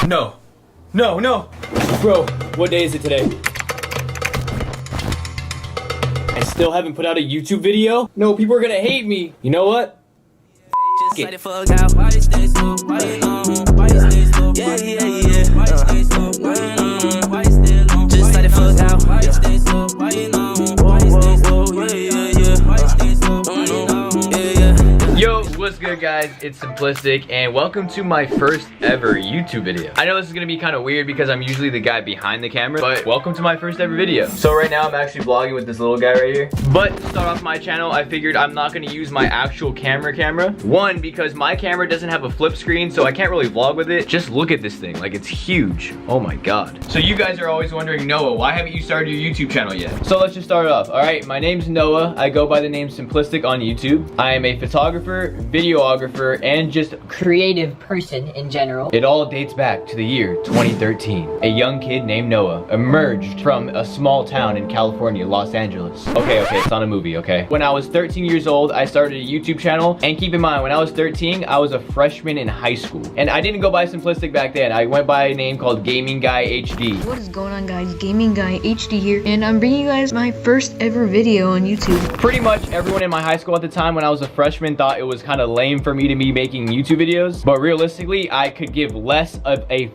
No. No, no. Bro, what day is it today? I still haven't put out a YouTube video? No, people are gonna hate me. You know what? Just let it fuck out. Why you stay so? Why you know? Why you stay so? Yeah, yeah, yeah. Why you stay so? Why you know? Why you stay alone? Just let it fuck out. Why you stay so? Why you know? Why you stay so? Yeah, yeah, yeah. Why you stay so? Why you know? Yeah, yeah. Yo, what's good guys? It's Simplistic and welcome to my first ever YouTube video. I know this is gonna be kind of weird because I'm usually the guy behind the camera, but welcome to my first ever video. So right now I'm actually vlogging with this little guy right here. But to start off my channel, I figured I'm not gonna use my actual camera. One, because my camera doesn't have a flip screen, so I can't really vlog with it. Just look at this thing, like it's huge. Oh my God. So you guys are always wondering, Noah, why haven't you started your YouTube channel yet? So let's just start off. All right, my name's Noah. I go by the name Simplistic on YouTube. I am a photographer, videographer, and just creative person in general. It all dates back to the year 2013. A young kid named Noah emerged from a small town in California, Los Angeles. Okay, it's not a movie, okay? When I was 13 years old, I started a YouTube channel, and keep in mind, when I was 13, I was a freshman in high school. And I didn't go by Simplistic back then. I went by a name called Gaming Guy HD. What is going on, guys? Gaming Guy HD here, and I'm bringing you guys my first ever video on YouTube. Pretty much everyone in my high school at the time when I was a freshman thought it was kind of lame for me to be making YouTube videos, but realistically, I could give less of a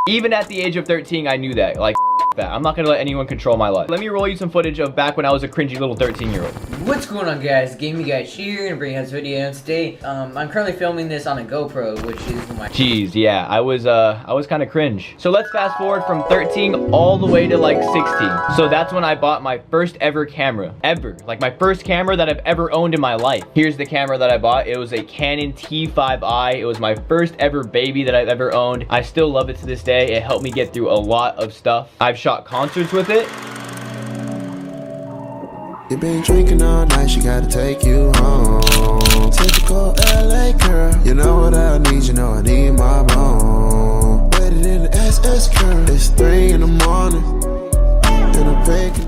even at the age of 13, I knew that. Like, that. I'm not gonna let anyone control my life. Let me roll you some footage of back when I was a cringy little 13-year-old. What's going on, guys? Gaming Guy here, and bringing you this video. And today, I'm currently filming this on a GoPro, which is my. Jeez, yeah, I was kind of cringe. So let's fast forward from 13 all the way to like 16. So that's when I bought my first ever camera, like my first camera that I've ever owned in my life. Here's the camera that I bought. It was a Canon T5i. It was my first ever baby that I've ever owned. I still love it to this day. It helped me get through a lot of stuff. I've shot concerts with it. You been drinking all night, she gotta take you home. Typical LA girl. You know what I need, you know I need my bone. Waited in the SS curve. It's 3 in the morning, and I'm breaking.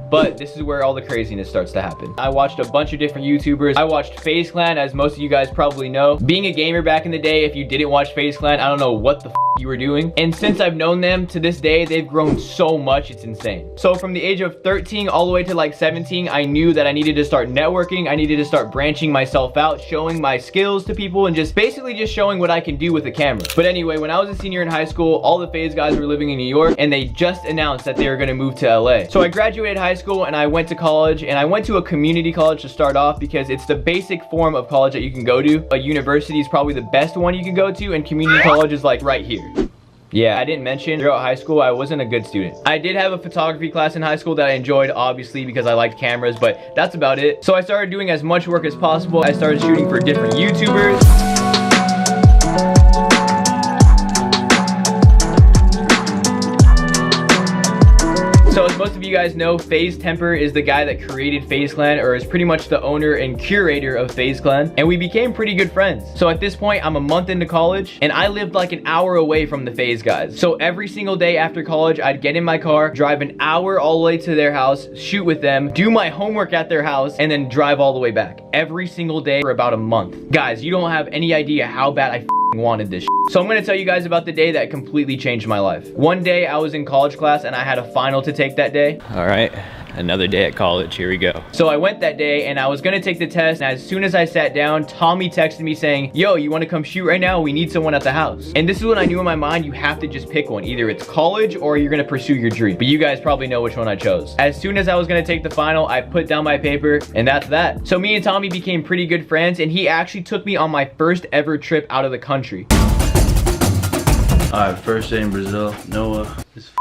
But this is where all the craziness starts to happen. I watched a bunch of different YouTubers. I watched FaZe Clan, as most of you guys probably know. Being a gamer back in the day, if you didn't watch FaZe Clan, I don't know what the you were doing. And since I've known them to this day, they've grown so much, it's insane. So from the age of 13 all the way to like 17, I knew that I needed to start networking. I needed to start branching myself out, showing my skills to people, and just basically just showing what I can do with a camera. But anyway, when I was a senior in high school, all the FaZe guys were living in New York, and they just announced that they were gonna move to LA. So I graduated high school and I went to college, and I went to a community college to start off because it's the basic form of college that you can go to. A university is probably the best one you can go to, and community college is like right here. Yeah, I didn't mention throughout high school, I wasn't a good student. I did have a photography class in high school that I enjoyed, obviously, because I liked cameras, but that's about it. So I started doing as much work as possible. I started shooting for different YouTubers. So as most of you guys know, FaZe Temper is the guy that created FaZe Clan, or is pretty much the owner and curator of FaZe Clan, and we became pretty good friends. So at this point, I'm a month into college, and I lived like an hour away from the FaZe guys. So every single day after college, I'd get in my car, drive an hour all the way to their house, shoot with them, do my homework at their house, and then drive all the way back. Every single day for about a month. Guys, you don't have any idea how bad I wanted this shit. So I'm gonna tell you guys about the day that completely changed my life. One day I was in college class and I had a final to take that day. All right, another day at college, here we go. So I went that day and I was gonna take the test, and as soon as I sat down, Tommy texted me saying, yo, you wanna come shoot right now? We need someone at the house. And this is when I knew in my mind, you have to just pick one. Either it's college or you're gonna pursue your dream. But you guys probably know which one I chose. As soon as I was gonna take the final, I put down my paper, and that's that. So me and Tommy became pretty good friends, and he actually took me on my first ever trip out of the country. Alright, first day in Brazil, Noah is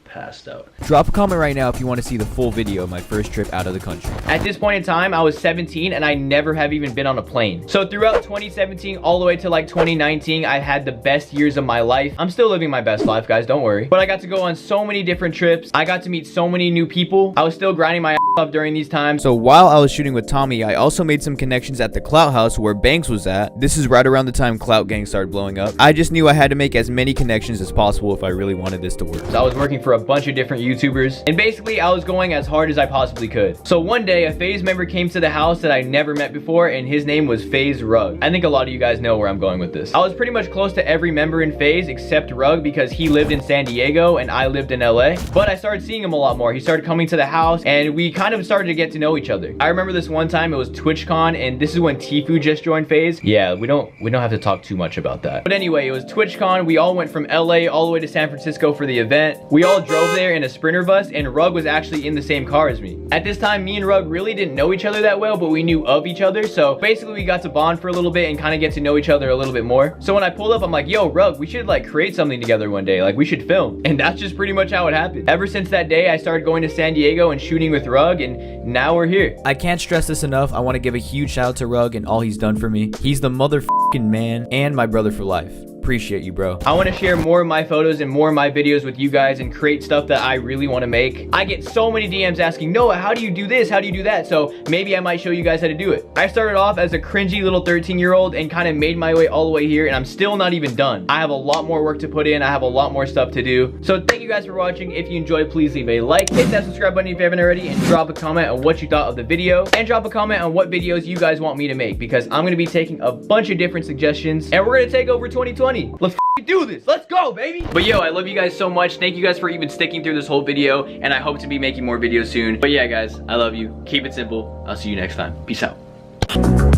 passed out. Drop a comment right now if you want to see the full video of my first trip out of the country. At this point in time, I was 17 and I never have even been on a plane. So throughout 2017 all the way to like 2019, I had the best years of my life. I'm still living my best life, guys, don't worry. But I got to go on so many different trips. I got to meet so many new people. I was still grinding my ass off during these times. So while I was shooting with Tommy, I also made some connections at the Clout House where Banks was at. This is right around the time Clout Gang started blowing up. I just knew I had to make as many connections as possible if I really wanted this to work. So I was working for a bunch of different YouTubers. And basically, I was going as hard as I possibly could. So one day, a FaZe member came to the house that I never met before, and his name was FaZe Rug. I think a lot of you guys know where I'm going with this. I was pretty much close to every member in FaZe except Rug because he lived in San Diego and I lived in LA. But I started seeing him a lot more. He started coming to the house and we kind of started to get to know each other. I remember this one time, it was TwitchCon, and this is when Thankyou just joined FaZe. Yeah, we don't have to talk too much about that. But anyway, it was TwitchCon. We all went from LA all the way to San Francisco for the event. We all drove there in a Sprinter bus, and Rug was actually in the same car as me. At this time, me and Rug really didn't know each other that well, but we knew of each other. So basically we got to bond for a little bit and kind of get to know each other a little bit more. So when I pulled up, I'm like, yo, Rug, we should like create something together one day. Like we should film. And that's just pretty much how it happened. Ever since that day, I started going to San Diego and shooting with Rug, and now we're here. I can't stress this enough. I want to give a huge shout out to Rug and all he's done for me. He's the motherfucking man and my brother for life. Appreciate you, bro. I want to share more of my photos and more of my videos with you guys and create stuff that I really want to make. I get so many DMs asking, Noah, how do you do this? How do you do that? So maybe I might show you guys how to do it. I started off as a cringy little 13-year-old and kind of made my way all the way here, and I'm still not even done. I have a lot more work to put in. I have a lot more stuff to do. So thank you guys for watching. If you enjoyed, please leave a like, hit that subscribe button if you haven't already, and drop a comment on what you thought of the video, and drop a comment on what videos you guys want me to make, because I'm going to be taking a bunch of different suggestions, and we're going to take over 2020. Let's do this. Let's go, baby. But yo, I love you guys so much. Thank you guys for even sticking through this whole video, and I hope to be making more videos soon. But yeah, guys, I love you. Keep it simple. I'll see you next time. Peace out.